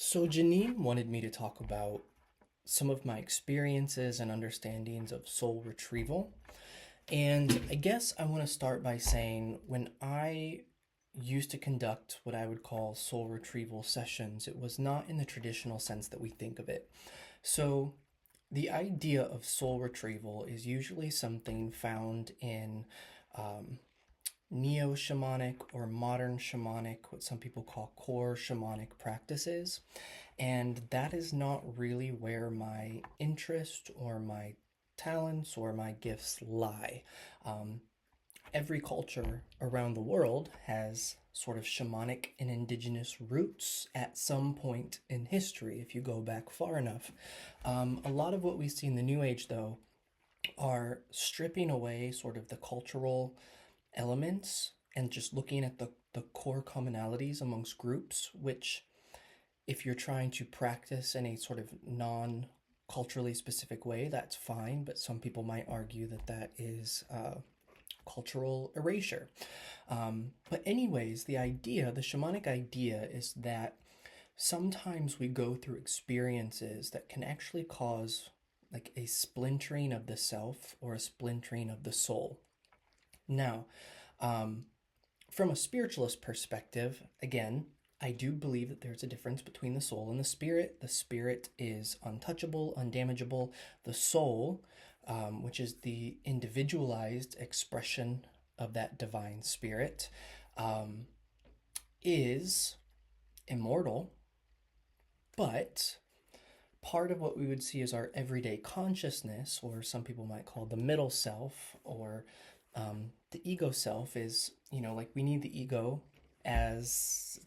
So Janine wanted me to talk about some of my experiences and understandings of soul retrieval. And I guess I want to start by saying when I used to conduct what I would call soul retrieval sessions, it was not in the traditional sense that we think of it. So the idea of soul retrieval is usually something found in um, neo shamanic or modern shamanic, what some people call core shamanic practices. And that is not really where my interest or my talents or my gifts lie. Um, every culture around the world has sort of shamanic and indigenous roots at some point in history, if you go back far enough. A lot of what we see in the New Age, though, are stripping away sort of the cultural elements and just looking at the core commonalities amongst groups, which if you're trying to practice in a sort of non culturally specific way, that's fine, but some people might argue that that is cultural erasure. But, anyways, the shamanic idea is that sometimes we go through experiences that can actually cause like a splintering of the self or a splintering of the soul. Now, um, from a spiritualist perspective, again, I do believe that there's a difference between the soul and the spirit. The spirit is untouchable, undamageable. The soul, which is the individualized expression of that divine spirit, um, is immortal, but part of what we would see as our everyday consciousness, or some people might call the middle self, or the ego self, is like we need the ego as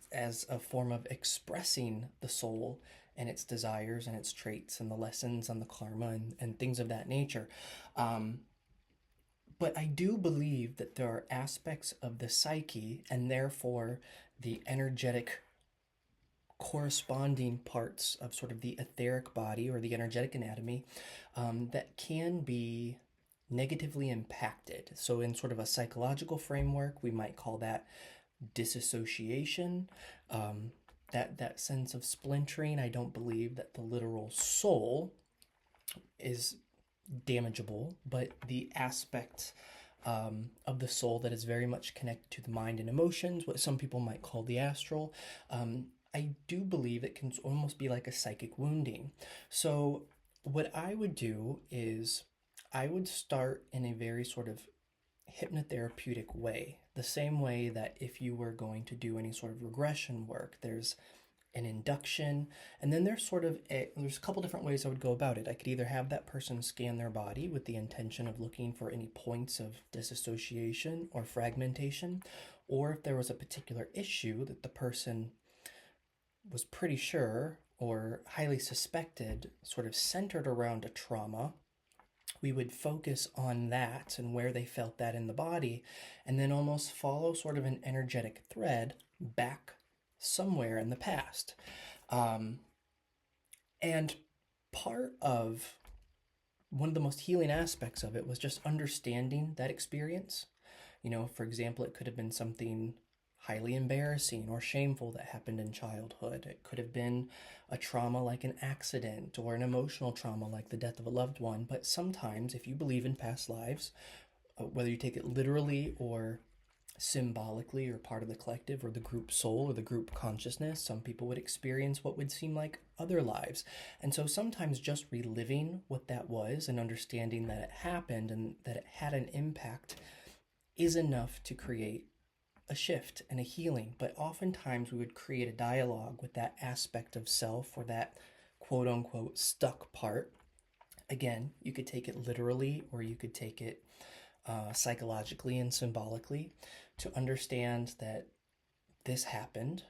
a form of expressing the soul and its desires and its traits and the lessons and the karma and things of that nature. Um, but I do believe that there are aspects of the psyche and therefore the energetic corresponding parts of sort of the etheric body or the energetic anatomy that can be negatively impacted. So, in sort of a psychological framework, we might call that disassociation. That sense of splintering. I don't believe that the literal soul is damageable, but the aspect of the soul that is very much connected to the mind and emotions, what some people might call the astral, I do believe it can almost be like a psychic wounding. So, what I would do is I would start in a very sort of hypnotherapeutic way, the same way that if you were going to do any sort of regression work, there's an induction, and then there's a couple different ways I would go about it. I could either have that person scan their body with the intention of looking for any points of disassociation or fragmentation, or if there was a particular issue that the person was pretty sure or highly suspected sort of centered around a trauma, we would focus on that and where they felt that in the body, and then almost follow sort of an energetic thread back somewhere in the past. Um, and part of one of the most healing aspects of it was just understanding that experience. For example, it could have been something highly embarrassing or shameful that happened in childhood. It could have been a trauma like an accident or an emotional trauma like the death of a loved one. But sometimes, if you believe in past lives, whether you take it literally or symbolically or part of the collective or the group soul or the group consciousness, some people would experience what would seem like other lives. And so sometimes just reliving what that was and understanding that it happened and that it had an impact is enough to create a shift and a healing. But oftentimes we would create a dialogue with that aspect of self or that quote unquote stuck part. Again, you could take it literally or you could take it psychologically and symbolically to understand that this happened.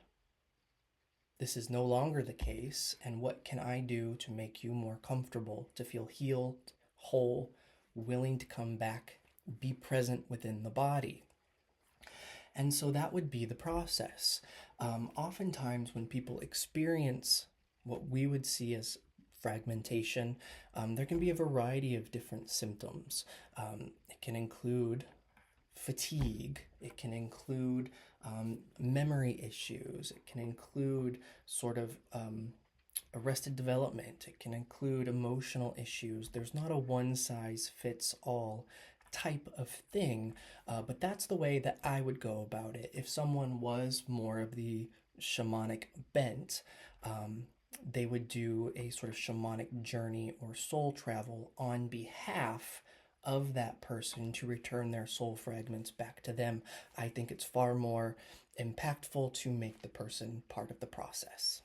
This is no longer the case. And what can I do to make you more comfortable, to feel healed, whole, willing to come back, be present within the body? And so that would be the process. Oftentimes, when people experience what we would see as fragmentation, there can be a variety of different symptoms. It can include fatigue, it can include memory issues. It can include sort of arrested development. It can include emotional issues. There's not a one size fits all type of thing, but that's the way that I would go about it. If someone was more of the shamanic bent, they would do a sort of shamanic journey or soul travel on behalf of that person to return their soul fragments back to them. I think it's far more impactful to make the person part of the process.